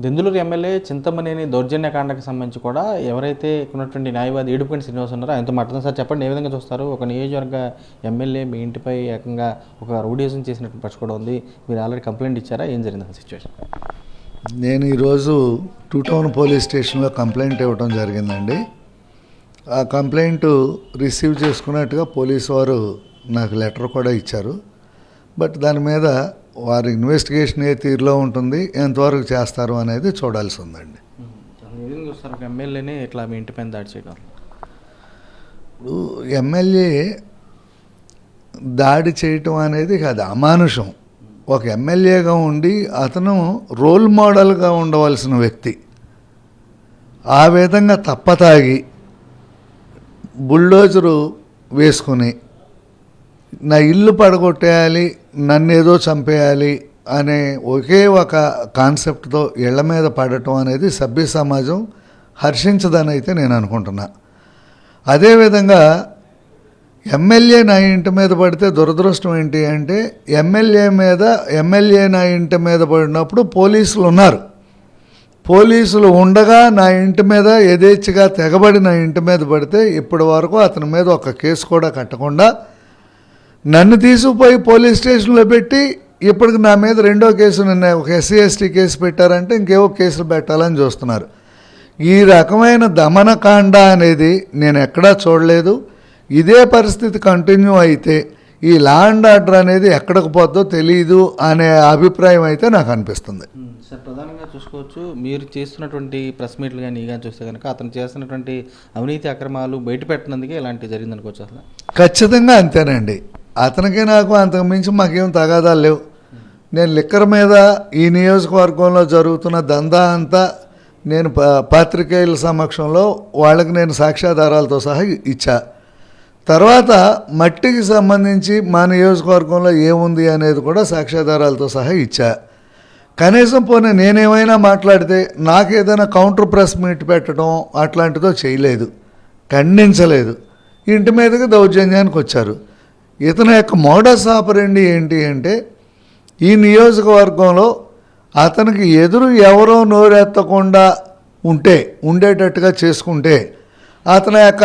Denduluru MLA Chintamaneni దౌర్జన్యకాండకు సంబంధించి కూడా ఎవరైతే ఉన్నటువంటి న్యాయవాది ఏడుపుగంటి శ్రీనివాస్ ఉన్నారో ఆయనతో మాట్లాడుతాం. సార్ చెప్పండి, ఏ విధంగా చూస్తారు? ఒక నియోజకవర్గ ఎమ్మెల్యే మీ ఇంటిపై ఏకంగా ఒక రౌడీజం చేసినట్టు పరిస్థితి కూడా ఉంది. మీరు ఆల్రెడీ కంప్లైంట్ ఇచ్చారా? ఏం జరిగింది ఆ సిచ్యువేషన్? నేను ఈరోజు టూ టౌన్ పోలీస్ స్టేషన్లో కంప్లైంట్ ఇవ్వడం జరిగిందండి. ఆ కంప్లైంట్ రిసీవ్ చేసుకున్నట్టుగా పోలీసు వారు నాకు లెటర్ కూడా ఇచ్చారు. బట్ దాని మీద వారి ఇన్వెస్టిగేషన్ ఏ తీరులో ఉంటుంది, ఎంతవరకు చేస్తారు అనేది చూడాల్సి ఉందండి. చూస్తారు ఒక ఎమ్మెల్యేనే ఇట్లా మీ ఇంటి పైన దాడి చేయడం? ఇప్పుడు ఎమ్మెల్యే దాడి చేయటం అనేది అది అమానుషం. ఒక ఎమ్మెల్యేగా ఉండి అతను రోల్ మోడల్గా ఉండవలసిన వ్యక్తి ఆ విధంగా తప్పతాగి బుల్డోజరు వేసుకుని నా ఇల్లు పడగొట్టేయాలి, నన్నేదో చంపేయాలి అనే ఒకే ఒక కాన్సెప్ట్తో ఇళ్ల మీద పడటం అనేది సభ్య సమాజం హర్షించదని అయితే నేను అనుకుంటున్నా. అదేవిధంగా ఎమ్మెల్యే నా ఇంటి మీద పడితే దురదృష్టం ఏంటి అంటే, ఎమ్మెల్యే నా ఇంటి మీద పడినప్పుడు పోలీసులు ఉన్నారు. పోలీసులు ఉండగా నా ఇంటి మీద యథేచ్ఛగా తెగబడి నా ఇంటి మీద పడితే ఇప్పటి వరకు అతని మీద ఒక కేసు కూడా కట్టకుండా నన్ను తీసుకుపోయి పోలీస్ స్టేషన్లో పెట్టి ఇప్పటికి నా మీద రెండో కేసు, నిన్న ఒక ఎస్సీ ఎస్టీ కేసు పెట్టారంటే ఇంకేవో కేసులు పెట్టాలని చూస్తున్నారు. ఈ రకమైన దమనకాండ అనేది నేను ఎక్కడా చూడలేదు. ఇదే పరిస్థితి కంటిన్యూ అయితే ఈ లా అండ్ ఆర్డర్ అనేది ఎక్కడికి పోద్దో తెలియదు అనే అభిప్రాయం అయితే నాకు అనిపిస్తుంది. సార్, ప్రధానంగా చూసుకోవచ్చు, మీరు చేస్తున్నటువంటి ప్రెస్ మీట్లు కానీ కానీ చూస్తే కనుక అతను చేస్తున్నటువంటి అవినీతి అక్రమాలు బయట పెట్టినందుకే ఇలాంటివి జరిగింది అనుకోవచ్చు. అసలు ఖచ్చితంగా అంతేనండి. అతనికి నాకు అంతకు మించి మాకేం తగాదాలు లేవు. నేను లిక్కర్ మీద ఈ నియోజకవర్గంలో జరుగుతున్న దందా అంతా నేను పాత్రికేయుల సమక్షంలో వాళ్ళకి నేను సాక్ష్యాధారాలతో సహా ఇచ్చా. తర్వాత మట్టికి సంబంధించి మా నియోజకవర్గంలో ఏముంది అనేది కూడా సాక్ష్యాధారాలతో సహా ఇచ్చా. కనీసం పోనీ నేనేమైనా మాట్లాడితే నాకు ఏదైనా కౌంటర్ ప్రెస్ మీట్ పెట్టడం అట్లాంటిదో చేయలేదు, ఖండించలేదు. ఇంటి మీదకి దౌర్జన్యానికి వచ్చారు. ఇతని యొక్క మోడస్ ఆపరెండి ఏంటి అంటే, ఈ నియోజకవర్గంలో అతనికి ఎదురు ఎవరో నోరెత్తకుండా ఉండేటట్టుగా చేసుకుంటే అతని యొక్క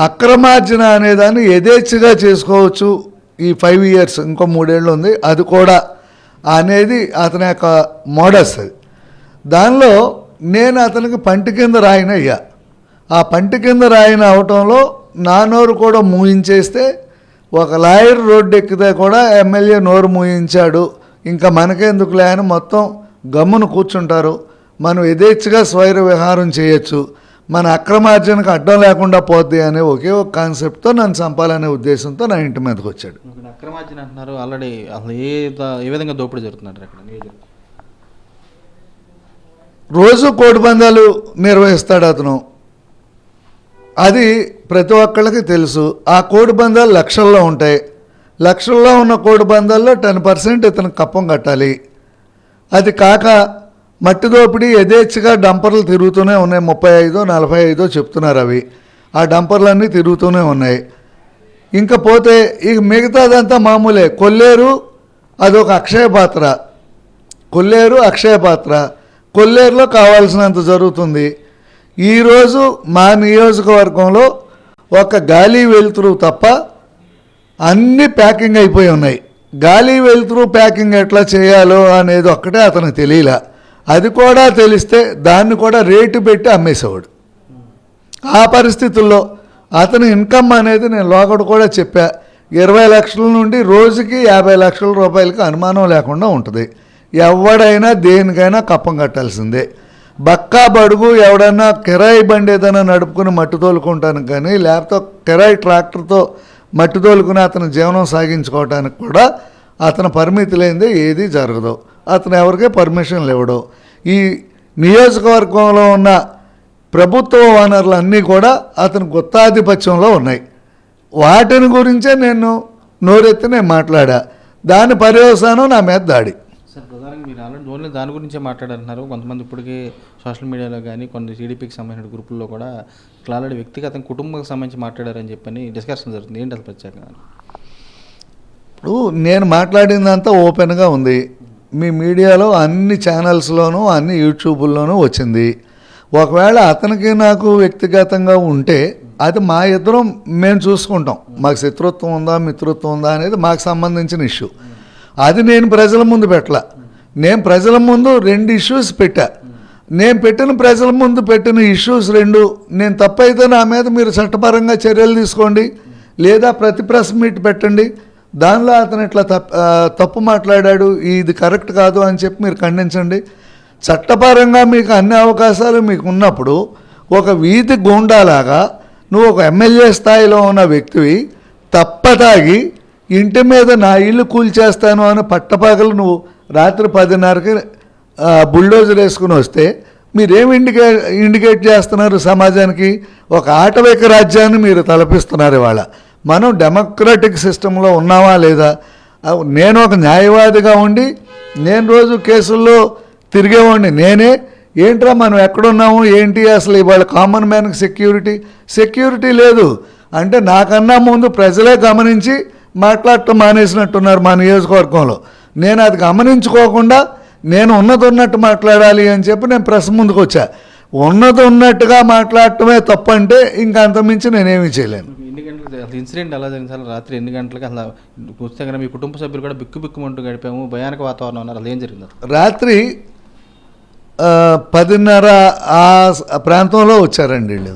అక్రమార్జన అనేదాన్ని యథేచ్ఛగా చేసుకోవచ్చు. ఈ 5 years, ఇంకో 3 ఏళ్ళు ఉంది, అది కూడా అనేది అతని యొక్క మోడస్. అది దానిలో నేను అతనికి పంటి కింద రాయిన అయ్యా. ఆ పంటి కింద రాయిన అవటంలో నా నోరు కూడా మూయించేస్తే, ఒక లాయర్ రోడ్డు ఎక్కితే కూడా ఎమ్మెల్యే నోరు మూయించాడు, ఇంకా మనకెందుకులే అని మొత్తం గమ్మును కూర్చుంటారు. మనం యథేచ్ఛగా స్వైర విహారం చేయొచ్చు, మన అక్రమార్జనకు అడ్డం లేకుండా పోద్ది అనే ఒకే ఒక కాన్సెప్ట్తో నన్ను చంపాలనే ఉద్దేశంతో నా ఇంటి మీదకి వచ్చాడు. అక్రమార్జన అంటున్నారు, ఆల్రెడీ అసలు ఏ విధంగా దోపిడీ జరుగుతున్నారు అక్కడ నియోజకవర్గం? రోజు కోడి పందాలు నిర్వహిస్తాడు అతను, అది ప్రతి ఒక్కళ్ళకి తెలుసు. ఆ కోడి పందాలు లక్షల్లో ఉంటాయి. లక్షల్లో ఉన్న కోడి పందాల్లో 10% ఇతనికి కప్పం కట్టాలి. అది కాక మట్టి దోపిడీ యథేచ్ఛగా డంపర్లు తిరుగుతూనే ఉన్నాయి. 35-45 చెప్తున్నారు అవి. ఆ డంపర్లన్నీ తిరుగుతూనే ఉన్నాయి. ఇంకా పోతే ఇక మిగతాదంతా మామూలే. కొల్లేరు అదొక అక్షయ పాత్ర. కొల్లేరులో కావాల్సినంత జరుగుతుంది. ఈరోజు మా నియోజకవర్గంలో ఒక గాలి వెలుతురు తప్ప అన్నీ ప్యాకింగ్ అయిపోయి ఉన్నాయి. గాలి వెలుతురు ప్యాకింగ్ ఎట్లా చేయాలో అనేది ఒక్కటే అతనికి తెలియలా. అది కూడా తెలిస్తే దాన్ని కూడా రేటు పెట్టి అమ్మేసేవాడు. ఆ పరిస్థితుల్లో అతని ఇన్కమ్ అనేది నేను లోకడు కూడా చెప్పా, 20 లక్షల నుండి రోజుకి 50 లక్షల రూపాయలకి అనుమానం లేకుండా ఉంటుంది. ఎవడైనా దేనికైనా కప్పం కట్టాల్సిందే. బక్కా బడుగు ఎవడన్నా కిరాయి బండి ఏదైనా నడుపుకుని మట్టి తోలుకుంటాను కానీ, లేకపోతే కిరాయి ట్రాక్టర్తో మట్టి తోలుకుని అతను జీవనం సాగించుకోవడానికి కూడా అతను పరిమితి లేనిదే ఏది జరగదు. అతను ఎవరికే పర్మిషన్లు ఇవ్వడు. ఈ నియోజకవర్గంలో ఉన్న ప్రభుత్వ వనరులు అన్నీ కూడా అతని గుత్తాధిపత్యంలో ఉన్నాయి. వాటిని గురించే నేను నోరెత్తి నేను మాట్లాడా. దాని పర్యవసానం నా మీద దాడి. సార్, ప్రధానంగా మీరు ఆల్రెడీ ఓన్లీ దాని గురించే మాట్లాడారంటున్నారు. కొంతమంది ఇప్పటికీ సోషల్ మీడియాలో కానీ కొన్ని టీడీపీకి సంబంధించిన గ్రూపుల్లో కూడా ఇట్లా ఆల్రెడీ వ్యక్తిగత కుటుంబానికి సంబంధించి మాట్లాడారని చెప్పని డిస్కషన్ జరుగుతుంది. ఏంటి అసలు ప్రత్యేకంగా? ఇప్పుడు నేను మాట్లాడిందంతా ఓపెన్గా ఉంది. మీ మీడియాలో అన్ని ఛానల్స్లోనూ అన్ని యూట్యూబ్లోనూ వచ్చింది. ఒకవేళ అతనికి నాకు వ్యక్తిగతంగా ఉంటే అది మా ఇద్దరం మేము చూసుకుంటాం. మాకు శత్రుత్వం ఉందా మిత్రుత్వం ఉందా అనేది మాకు సంబంధించిన ఇష్యూ. అది నేను ప్రజల ముందు పెట్టలా. నేను ప్రజల ముందు 2 ఇష్యూస్ పెట్టా. నేను ప్రజల ముందు పెట్టిన ఇష్యూస్ 2. నేను తప్పైతే నా మీద మీరు చట్టపరంగా చర్యలు తీసుకోండి, లేదా ప్రతి ప్రెస్ మీట్ పెట్టండి. దానిలో అతను ఇట్లా తప్పు మాట్లాడాడు, ఇది కరెక్ట్ కాదు అని చెప్పి మీరు ఖండించండి. చట్టపరంగా మీకు అన్ని అవకాశాలు మీకు ఉన్నప్పుడు ఒక వీధి గూండాలాగా నువ్వు ఒక ఎమ్మెల్యే స్థాయిలో ఉన్న వ్యక్తివి తప్పతాగి ఇంటి మీద నా ఇల్లు కూల్చేస్తాను అని పట్టపగలు నువ్వు రాత్రి 10:30కి బుల్డోజర్ వేసుకుని వస్తే మీరేం ఇండికేట్ చేస్తున్నారు సమాజానికి? ఒక ఆటవిక రాజ్యాన్ని మీరు తలపిస్తున్నారు. ఇవాళ మనం డెమోక్రటిక్ సిస్టంలో ఉన్నావా లేదా? నేను ఒక న్యాయవాదిగా ఉండి నేను రోజు కేసుల్లో తిరిగేవాడిని. నేనే ఏంట్రా మనం ఎక్కడున్నాము ఏంటి అసలు ఇవాళ కామన్ మ్యాన్కి సెక్యూరిటీ లేదు అంటే నాకన్నా ముందు ప్రజలే గమనించి మాట్లాడటం మానేసినట్టున్నారు మా నియోజకవర్గంలో. నేను అది గమనించుకోకుండా నేను ఉన్నట్టు మాట్లాడాలి అని చెప్పి నేను ప్రెస్ ముందుకు వచ్చా. ఉన్నట్టుగా మాట్లాడటమే తప్పంటే ఇంకా అంతమించి నేనేమీ చేయలేను. ఎన్ని గంటలకు అసలు ఇన్సిడెంట్ ఎలా జరిగింది? రాత్రి ఎన్ని గంటలకు అసలు చూస్తే కనుక మీ కుటుంబ సభ్యులు కూడా బిక్కుమంటూ గడిపాము, భయానక వాతావరణం ఉన్నారు, అసలు ఏం జరిగింది? రాత్రి 10:30 ఆ ప్రాంతంలో వచ్చారండి వీళ్ళు.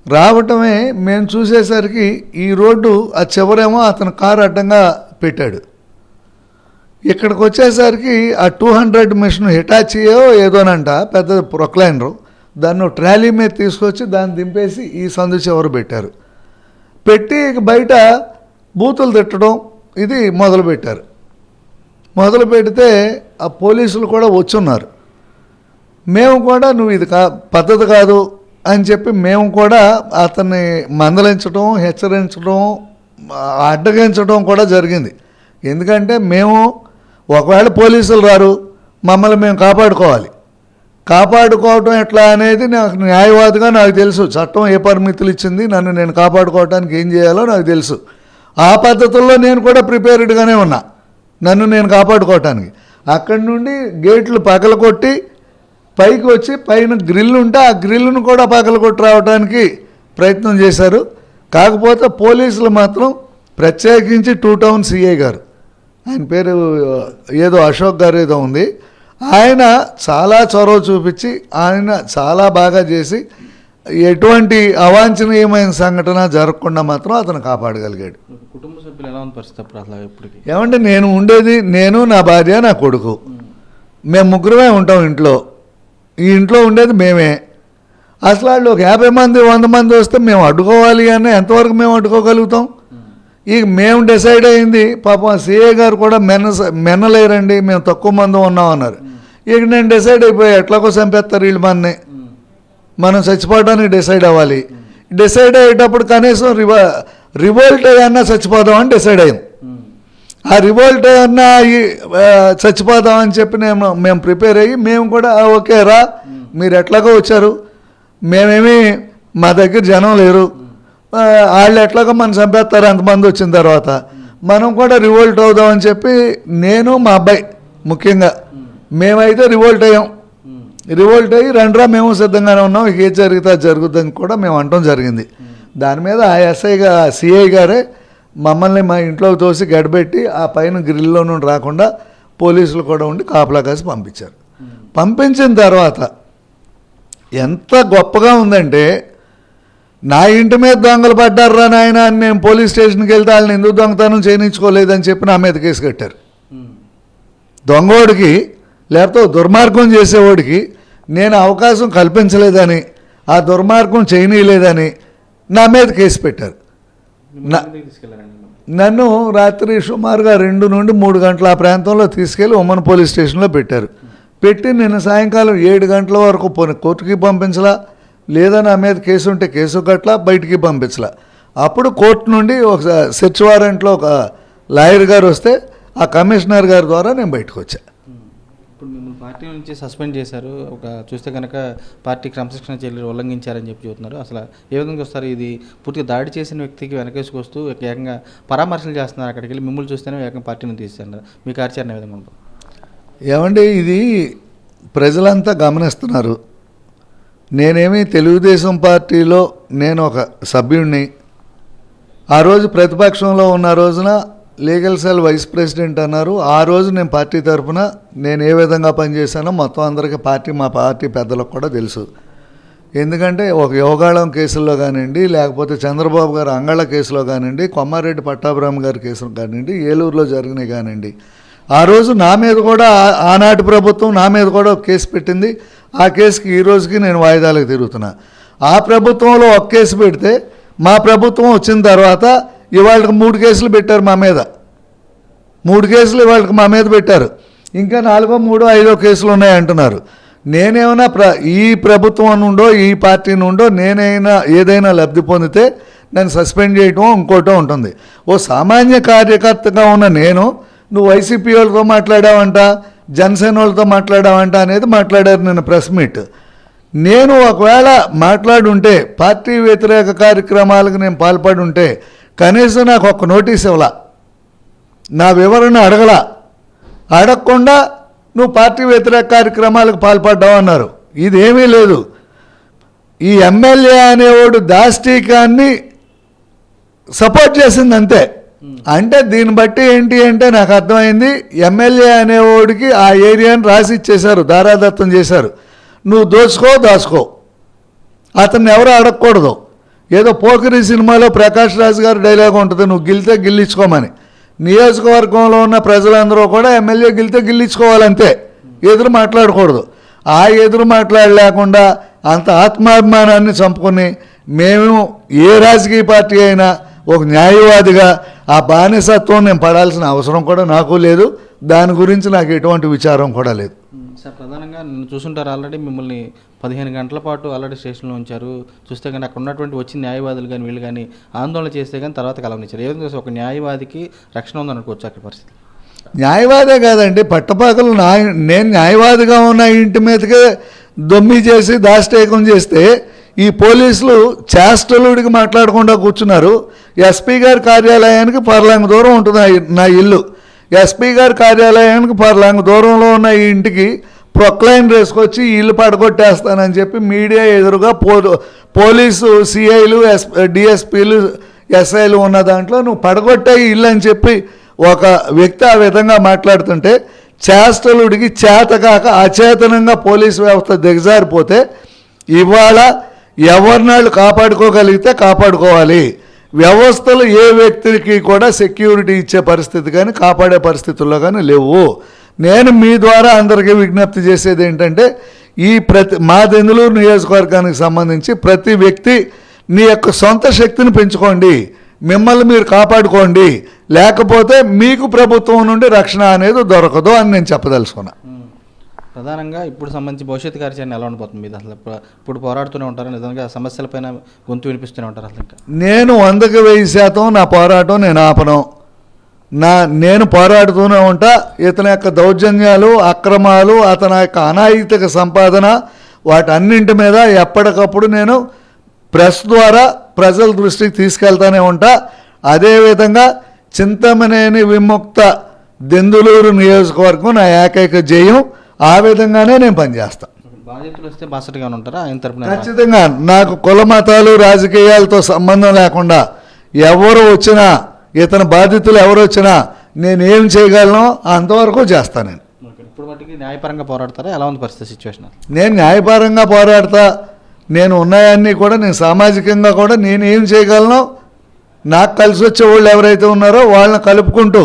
రావటమే మేము చూసేసరికి ఈ రోడ్డు ఆ చివరేమో అతను కారు అడ్డంగా పెట్టాడు. ఇక్కడికి వచ్చేసరికి ఆ 200 మిషన్ హిటాచియో ఏదోనంట పెద్ద ప్రొక్లైనరు, దాన్ని ట్రాలీ మీద తీసుకొచ్చి దాన్ని దింపేసి ఈ సందు చివర పెట్టారు. పెట్టి బయట బూతులు తిట్టడం ఇది మొదలుపెట్టారు. మొదలు పెడితే ఆ పోలీసులు కూడా వచ్చున్నారు. మేము కూడా నువ్వు ఇది పద్ధతి కాదు అని చెప్పి మేము కూడా అతన్ని మందలించడం, హెచ్చరించడం, అడ్డగించడం కూడా జరిగింది. ఎందుకంటే మేము ఒకవేళ పోలీసులు రారు, మమ్మల్ని మేము కాపాడుకోవటం ఎట్లా అనేది నాకు న్యాయవాదిగా నాకు తెలుసు. చట్టం ఏ పరిమితులు ఇచ్చింది, నన్ను నేను కాపాడుకోవటానికి ఏం చేయాలో నాకు తెలుసు. ఆ పద్ధతుల్లో నేను కూడా ప్రిపేర్డ్గానే ఉన్నా నన్ను నేను కాపాడుకోవటానికి. అక్కడి నుండి గేట్లు పగలగొట్టి పైకి వచ్చి పైన గ్రిల్ ఉంటే ఆ గ్రిల్ను కూడా పగలగొట్టి రావడానికి ప్రయత్నం చేశారు. కాకపోతే పోలీసులు మాత్రం ప్రత్యేకించి 2 టౌన్ సిఐ గారు, ఆయన పేరు ఏదో అశోక్ గారు ఏదో ఉంది, ఆయన చాలా చొరవ చూపించి ఆయన చాలా బాగా చేసి ఎటువంటి అవాంఛనీయమైన సంఘటన జరగకుండా మాత్రం అతను కాపాడగలిగాడు. కుటుంబ సభ్యులు ఎలా ఉంది పరిస్థితి అప్పుడు అసలు? ఎప్పటికీ ఏమంటే నేను నా భార్య నా కొడుకు మేము ముగ్గురమే ఉంటాం ఇంట్లో. ఈ ఇంట్లో ఉండేది మేమే. అసలు వాళ్ళు ఒక 50 మంది 100 మంది వస్తే మేము అడ్డుకోవాలి అని ఎంతవరకు మేము అడ్డుకోగలుగుతాం? ఇక మేము డిసైడ్ అయింది. పాపం సిఏ గారు కూడా మెన్నలేరండి, మేము తక్కువ మంది ఉన్నాం అన్నారు. ఇక నేను డిసైడ్ అయిపోయా, ఎట్లాగో చంపేస్తారు వీళ్ళు మనని, మనం చచ్చిపోవడానికి డిసైడ్ అవ్వాలి. డిసైడ్ అయ్యేటప్పుడు కనీసం రివోల్ట్ అయ్యన్నా చచ్చిపోదామని డిసైడ్ అయ్యాం. ఆ రివోల్ట్ అన్నా చచ్చిపోదామని చెప్పి మేము ప్రిపేర్ అయ్యి మేము కూడా ఓకే రా మీరు ఎట్లాగో వచ్చారు, మేమేమి మా దగ్గర జనం లేరు, వాళ్ళు ఎట్లాగో మనం చంపేస్తారు అంతమంది వచ్చిన తర్వాత, మనం కూడా రివోల్ట్ అవుదామని చెప్పి నేను మా అబ్బాయి ముఖ్యంగా మేమైతే రివోల్ట్ అయ్యి రండ్రా మేము సిద్ధంగానే ఉన్నాం, ఇక ఏది జరిగితే అది జరుగుతుందని కూడా మేము అనటం జరిగింది. దాని మీద ఆ సిఐ గారే మమ్మల్ని మా ఇంట్లోకి తోసి గడిపెట్టి ఆ పైన గ్రిల్లో నుండి రాకుండా పోలీసులు కూడా ఉండి కాపలా కాసి పంపించారు. పంపించిన తర్వాత ఎంత గొప్పగా ఉందంటే, నా ఇంటి మీద దొంగలు పడ్డారా నాయన అని నేను పోలీస్ స్టేషన్కి వెళ్తే వాళ్ళని ఎందుకు దొంగతనం చేయించుకోలేదని చెప్పి నా మీద కేసు కట్టారు. దొంగోడికి లేకపోతే దుర్మార్గం చేసేవాడికి నేను అవకాశం కల్పించలేదని, ఆ దుర్మార్గం చేయనీయలేదని నా మీద కేసు పెట్టారు. నన్ను రాత్రి సుమారుగా 2 నుండి 3 గంటల ఆ ప్రాంతంలో తీసుకెళ్ళి ఉమ్మన్ పోలీస్ స్టేషన్లో పెట్టారు. పెట్టి నిన్న సాయంకాలం 7 గంటల వరకు కోర్టుకి పంపించలా, లేదా నా మీద కేసు ఉంటే కేసు కట్టలా, బయటికి పంపించలా. అప్పుడు కోర్టు నుండి ఒక సెర్చ్ వారెంట్లో ఒక లాయర్ గారు వస్తే ఆ కమిషనర్ గారి ద్వారా నేను బయటకు వచ్చా. ఇప్పుడు మిమ్మల్ని పార్టీ నుంచి సస్పెండ్ చేశారు, ఒక చూస్తే కనుక పార్టీ క్రమశిక్షణ చర్యలు ఉల్లంఘించారని చెప్పి చెబుతున్నారు. అసలు ఏ విధంగా వస్తారు? ఇది పూర్తిగా దాడి చేసిన వ్యక్తికి వెనకేసుకొస్తూ ఏకంగా పరామర్శలు చేస్తున్నారు. అక్కడికి వెళ్ళి మిమ్మల్ని చూస్తేనే ఏకంగా పార్టీని తీస్తున్నారు. మీ కార్యాచరణ ఏ విధంగా ఉంటుంది? ఏమండి, ఇది ప్రజలంతా గమనిస్తున్నారు. నేనేమి తెలుగుదేశం పార్టీలో నేను ఒక సభ్యుడిని. ఆ రోజు ప్రతిపక్షంలో ఉన్న రోజున లీగల్ సెల్ వైస్ ప్రెసిడెంట్ అన్నారు. ఆ రోజు నేను పార్టీ తరఫున నేను ఏ విధంగా పనిచేశానో మొత్తం అందరికీ మా పార్టీ పెద్దలకు కూడా తెలుసు. ఎందుకంటే ఒక యోగాళం కేసుల్లో కానివ్వండి, లేకపోతే చంద్రబాబు గారు అంగళ్ళ కేసులో కానివ్వండి, కొమ్మారెడ్డి పట్టాభిరామ్ గారి కేసులు కానివ్వండి, ఏలూరులో జరిగినాయి కానివ్వండి, ఆ రోజు నా మీద కూడా ఆనాటి ప్రభుత్వం నా మీద కూడా ఒక కేసు పెట్టింది. ఆ కేసుకి ఈ రోజుకి నేను వాయిదాలకు తిరుగుతున్నా. ఆ ప్రభుత్వంలో ఒక కేసు పెడితే మా ప్రభుత్వం వచ్చిన తర్వాత ఇవాళకి 3 కేసులు పెట్టారు మా మీద. 3 కేసులు ఇవాళకి మా మీద పెట్టారు. ఇంకా 4, 3, 5 కేసులు ఉన్నాయంటున్నారు. నేనేమైనా ఈ ప్రభుత్వం నుండో ఈ పార్టీ నుండో నేనైనా ఏదైనా లబ్ధి పొందితే నన్ను సస్పెండ్ చేయటం ఇంకోటో ఉంటుంది. ఓ సామాన్య కార్యకర్తగా ఉన్న నేను, నువ్వు వైసీపీ వాళ్ళతో మాట్లాడావంట, జనసేన వాళ్ళతో మాట్లాడావంట అనేది మాట్లాడారు నిన్న ప్రెస్ మీట్. నేను ఒకవేళ మాట్లాడుంటే పార్టీ వ్యతిరేక కార్యక్రమాలకు నేను పాల్పడి ఉంటే కనీసం నాకు ఒక నోటీస్ ఇవ్వాల, నా వివరణ అడగకుండా నువ్వు పార్టీ వ్యతిరేక కార్యక్రమాలకు పాల్పడ్డావు అన్నారు. ఇదేమీ లేదు. ఈ ఎమ్మెల్యే అనేవాడు దాష్టీకాన్ని సపోర్ట్ చేసింది అంతే. అంటే దీన్ని బట్టి ఏంటి అంటే నాకు అర్థమైంది, ఎమ్మెల్యే అనేవాడికి ఆ ఏరియాని రాసి ఇచ్చేశారు, దారాదత్తం చేశారు. నువ్వు దాచుకో, అతన్ని ఎవరు అడగకూడదు. ఏదో పోకిరి సినిమాలో ప్రకాష్ రాజ్ గారు డైలాగ్ ఉంటుంది, నువ్వు గిల్తే గిల్లించుకోమని. నియోజకవర్గంలో ఉన్న ప్రజలందరూ కూడా ఎమ్మెల్యే గిల్తే గిల్లించుకోవాలంతే, ఎదురు మాట్లాడకూడదు. ఆ ఎదురు మాట్లాడలేకుండా అంత ఆత్మాభిమానాన్ని చంపుకొని మేము ఏ రాజకీయ పార్టీ అయినా ఒక న్యాయవాదిగా ఆ బానిసత్వం నేను పడాల్సిన అవసరం కూడా నాకు లేదు. దాని గురించి నాకు ఎటువంటి విచారం కూడా లేదు. సార్, ప్రధానంగా నేను చూసుంటారు, ఆల్రెడీ మిమ్మల్ని 15 గంటల పాటు ఆల్రెడీ స్టేషన్లో ఉంచారు. చూస్తే కానీ అక్కడ ఉన్నటువంటి వచ్చిన న్యాయవాదులు కానీ వీళ్ళు కానీ ఆందోళన చేస్తే కానీ తర్వాత కలవనిచ్చారు. ఏదైనా ఒక న్యాయవాదికి రక్షణ ఉందనుకోవచ్చు అక్కడ పరిస్థితి. న్యాయవాదే కాదండి, పట్టపాకలు నేను న్యాయవాదిగా ఉన్న ఇంటి మీదకే దొమ్మి చేసి దాష్టీకం చేస్తే ఈ పోలీసులు చేష్టలుడికి మాట్లాడకుండా కూర్చున్నారు. ఎస్పీ గారి కార్యాలయానికి పర్లాంగ దూరం ఉంటుంది నా ఇల్లు. ఎస్పీ గారి కార్యాలయానికి పర్లాంగ దూరంలో ఉన్న ఈ ఇంటికి ప్రొక్లైన్ వేసుకొచ్చి ఇల్లు పడగొట్టేస్తానని చెప్పి మీడియా ఎదురుగా పోలీసు సిఐలు, డిఎస్పీలు, ఎస్ఐలు ఉన్న దాంట్లో నువ్వు పడగొట్టే ఇల్లు అని చెప్పి ఒక వ్యక్తి ఆ విధంగా మాట్లాడుతుంటే చేష్టలుడికి చేతకాక అచేతనంగా పోలీసు వ్యవస్థ దిగజారిపోతే ఇవాళ ఎవరినాళ్ళు కాపాడుకోగలిగితే కాపాడుకోవాలి. వ్యవస్థలు ఏ వ్యక్తికి కూడా సెక్యూరిటీ ఇచ్చే పరిస్థితి కానీ కాపాడే పరిస్థితుల్లో కానీ లేవు. నేను మీ ద్వారా అందరికీ విజ్ఞప్తి చేసేది ఏంటంటే, మా దెందులూరు నియోజకవర్గానికి సంబంధించి ప్రతి వ్యక్తి నీ యొక్క సొంత శక్తిని పెంచుకోండి, మిమ్మల్ని మీరు కాపాడుకోండి, లేకపోతే మీకు ప్రభుత్వం నుండి రక్షణ అనేది దొరకదు అని నేను చెప్పదలుచుకున్నా. ప్రధానంగా ఇప్పుడు సంబంధించి భవిష్యత్ కార్యాచరణ ఎలా ఉండబోతుంది మీద? అసలు ఇప్పుడు పోరాడుతూనే ఉంటారు, నిజంగా సమస్యలపైన గొంతు వినిపిస్తూనే ఉంటారు. అసలు ఇంకా నేను 100% నా పోరాటం నేను ఆపను. నేను పోరాడుతూనే ఉంటా. ఇతని యొక్క దౌర్జన్యాలు, అక్రమాలు, అతని యొక్క అనాయితిక సంపాదన వాటన్నింటి మీద ఎప్పటికప్పుడు నేను ప్రెస్ ద్వారా ప్రజల దృష్టికి తీసుకెళ్తానే ఉంటా. అదేవిధంగా చింతమనేని విముక్త దెందులూరు నియోజకవర్గం నా ఏకైక జయం. ఆ విధంగానే నేను పనిచేస్తాను. బాధితులు వస్తే బాసటగా ఉంటారా ఆయన తరపున? ఖచ్చితంగా. నాకు కుల మతాలు రాజకీయాలతో సంబంధం లేకుండా ఎవరు వచ్చినా, ఇతని బాధితులు ఎవరు వచ్చినా నేను ఏం చేయగలను అంతవరకు చేస్తాను. నేను ఇప్పుడు మట్టికి న్యాయపరంగా పోరాడతారా? ఎలా ఉంది పరిస్థితి, సిచ్యువేషన్? నేను న్యాయపరంగా పోరాడతా. నేను ఉన్నాయన్నీ కూడా నేను సామాజికంగా కూడా నేను ఏం చేయగలను, నాకు కలిసి వచ్చే వాళ్ళు ఎవరైతే ఉన్నారో వాళ్ళని కలుపుకుంటూ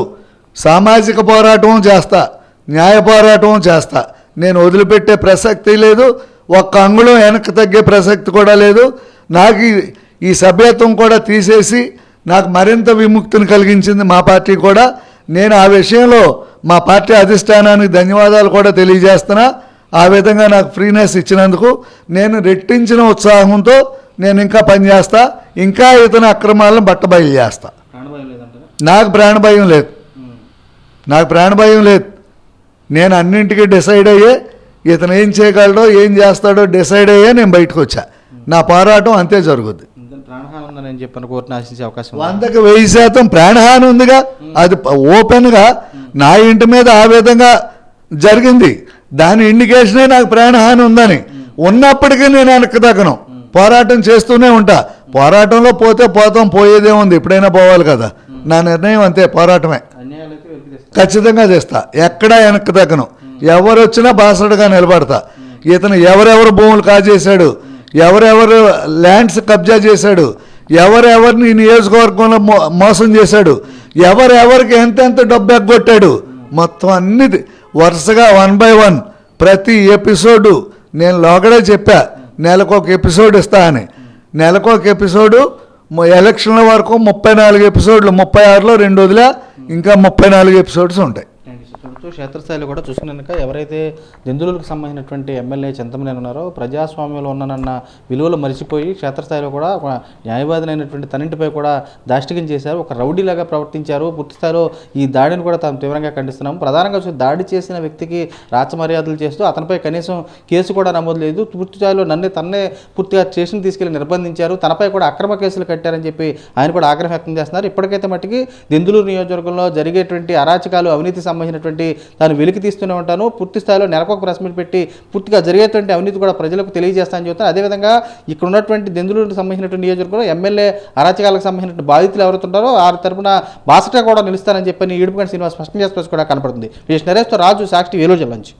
సామాజిక పోరాటం చేస్తా, న్యాయ పోరాటం చేస్తా. నేను వదిలిపెట్టే ప్రసక్తి లేదు, ఒక్క అంగుళం వెనక్కి తగ్గే ప్రసక్తి కూడా లేదు. నాకు ఈ సభ్యత్వం కూడా తీసేసి నాకు మరింత విముక్తిని కలిగించింది మా పార్టీ కూడా. నేను ఆ విషయంలో మా పార్టీ అధిష్టానానికి ధన్యవాదాలు కూడా తెలియజేస్తున్నా. ఆ విధంగా నాకు ఫ్రీనెస్ ఇచ్చినందుకు నేను రెట్టించిన ఉత్సాహంతో నేను ఇంకా పనిచేస్తా, ఇంకా ఇతని అక్రమాలను బట్టబయలు చేస్తా. నాకు ప్రాణభయం లేదు, నాకు ప్రాణభయం లేదు. నేను అన్నింటికీ డిసైడ్ అయ్యే, ఇతను ఏం చేయగలడో ఏం చేస్తాడో డిసైడ్ అయ్యే నేను బయటకు వచ్చా. నా పోరాటం అంతే జరుగుద్ది. 100% ప్రాణహాని ఉందిగా. అది ఓపెన్గా నా ఇంటి మీద ఆ విధంగా జరిగింది. దాని ఇండికేషనే నాకు ప్రాణహాని ఉందని. ఉన్నప్పటికీ నేను వెనక్కి తగ్గను, పోరాటం చేస్తూనే ఉంటా. పోరాటంలో పోతే పోతాం, పోయేదే ఉంది, ఎప్పుడైనా పోవాలి కదా. నా నిర్ణయం అంతే, పోరాటమే ఖచ్చితంగా చేస్తా, ఎక్కడా వెనక్కి తగ్గను. ఎవరు వచ్చినా బాసడుగా నిలబడతా. ఇతను ఎవరెవరు భూములు కాజేశాడు, ఎవరెవరు ల్యాండ్స్ కబ్జా చేశాడు, ఎవరెవరిని నియోజకవర్గంలో మోసం చేశాడు, ఎవరెవరికి ఎంతెంత డబ్బు ఎగ్గొట్టాడు, మొత్తం అన్ని వరుసగా 1 by 1 ప్రతి ఎపిసోడు నేను లోగడే చెప్పా, నెలకొక ఎపిసోడ్ ఇస్తా అని. నెలకొక ఎపిసోడు, ఎలక్షన్ల వరకు 34 ఎపిసోడ్లు, 36లో 2 వదిలా, ఇంకా 34 ఎపిసోడ్స్ ఉంటాయి. క్షేత్రస్థాయిలో కూడా చూసుకున్నాక ఎవరైతే దెందులూరుకు సంబంధించినటువంటి ఎమ్మెల్యే చింతమనేని ఉన్నారో ప్రజాస్వామ్యంలో ఉన్నానన్న విలువలు మరిచిపోయి క్షేత్రస్థాయిలో కూడా ఒక న్యాయవాదినైనటువంటి తనింటిపై కూడా దాష్టికం చేశారు, ఒక రౌడీలాగా ప్రవర్తించారు. పూర్తి స్థాయిలో ఈ దాడిని కూడా తాము తీవ్రంగా ఖండిస్తున్నాము. ప్రధానంగా దాడి చేసిన వ్యక్తికి రాచమర్యాదలు చేస్తూ అతనిపై కనీసం కేసు కూడా నమోదు లేదు. పూర్తి స్థాయిలో తన్నే పూర్తిగా స్టేషన్ తీసుకెళ్లి నిర్బంధించారు, తనపై కూడా అక్రమ కేసులు కట్టారని చెప్పి ఆయన కూడా ఆగ్రహం వ్యక్తం చేస్తున్నారు. ఇప్పటికైతే మట్టికి దెందులూరు నియోజకవర్గంలో జరిగేటువంటి అరాచకాలు, అవినీతి సంబంధించినటువంటి దాన్ని వెలికి తీస్తూనే ఉంటాను. పూర్తి స్థాయిలో నెలకొక ప్రెస్ మీట్ పెట్టి పూర్తిగా జరిగేటువంటి అవినీతి కూడా ప్రజలకు తెలియజేస్తానని చెబుతాను. అదేవిధంగా ఇక్కడ ఉన్నటువంటి దెందులూరుకు సంబంధించినటువంటి నియోజకవర్గంలో ఎమ్మెల్యే అరాచకాలకు సంబంధించిన బాధితులు ఎవరుతుంటారో ఆ తరపున బాసటగా కూడా నిలుస్తారని చెప్పని ఈడుపుగంటి శ్రీనివాస్ స్పష్టం చేసి కూడా కనపడుతుంది. నరేష్తో రాజు, సాక్షి, వేలూరు జిల్లా నుంచి.